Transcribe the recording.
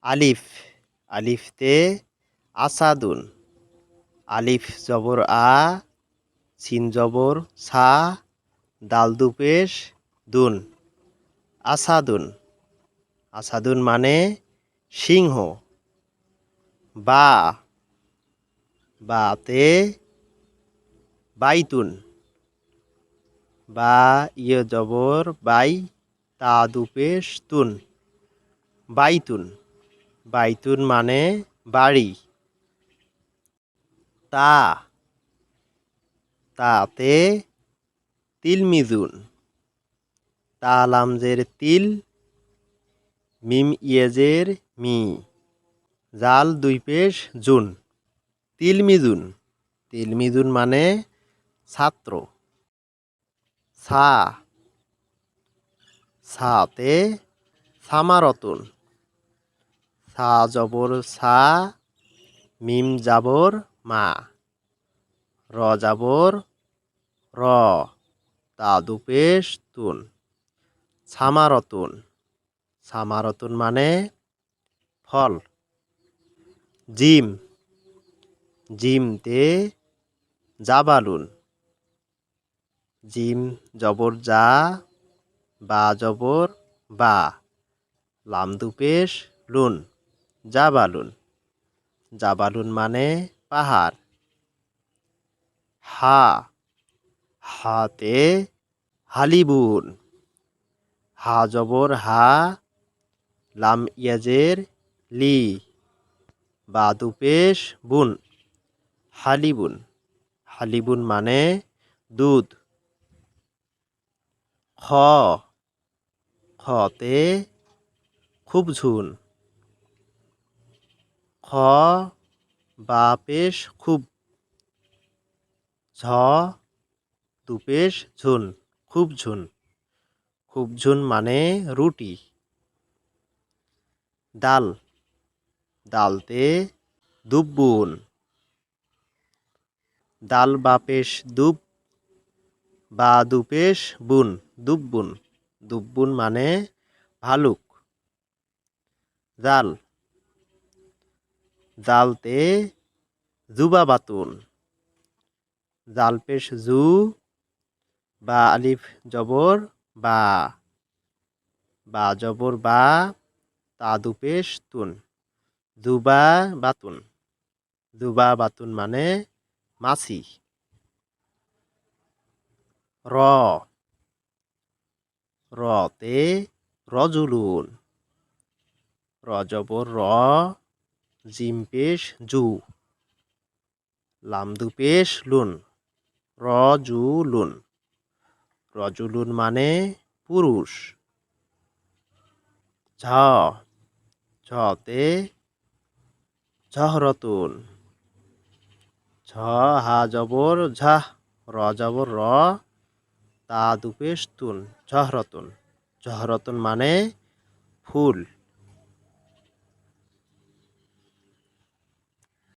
আলিফ আলিফতে আসাদুন। আলিফ জবর আ, সিন জবর সা, দাল দু পেশ দুন। আসাদুন আসাদুন মানে সিংহ। বা বাতে বাইতুন। বা ইয়ে জবর বাই, তা দু পেশ তুন। বাইতুন বাইতুন মানে বাড়ি। তা তাতে তিলমিজুন। তা লামজের তিল, মিম ইয়েজের মি, জাল দুই পেশ জুন। তিলমিজুন তিলমিজুন মানে ছাত্র। সা সাতে সামারতুন। সা জবর সা, মিম জাবর মা, র জাবর র, তা দু পেশ তুন। সামারতুন সামারতুন মানে ফল। জিম জিমতে জাবালুন। জিম জবর যা, বা জবর বা, লাম দু পেশ লুন। জাবালুন জাবালুন মানে পাহাড়। হা হাতে হালিবুন। হা জবর হা, লাম ইয়াজের লি, বা দু পেশ বুন। হালিবুন হালিবুন মানে দুধ। খ খতে খুব ঝুন। খ বা পেশ খুব, ঝ দু পেশ ঝুন, খুব ঝুন। খুব ঝুন মানে রুটি। দাল দালতে দুব্বুন। দাল বা পেশ দুব, বা দু পেশ বুন, দুব্বুন দুব্বুন মানে ভালুক। জাল জালতে জুবাবাতুন। জাল পেশ জু, বা আলিফ জবর বা, বা জবর বা, তা দু পেশ তুন। জুবা বাতুন জুবা বাতুন মানে মাছি। র রতে রজুলুন। র জবর র, জিম পেশ জু, লাম দু পেশ লুন। রজুলুন রজুলুন মানে পুরুষ। ঝ ঝতে ঝহরতুন। ঝ হা জবর ঝাহ, র জবর র, তা দু পেশ তুন। ঝহরতুন ঝহরতুন মানে ফুল।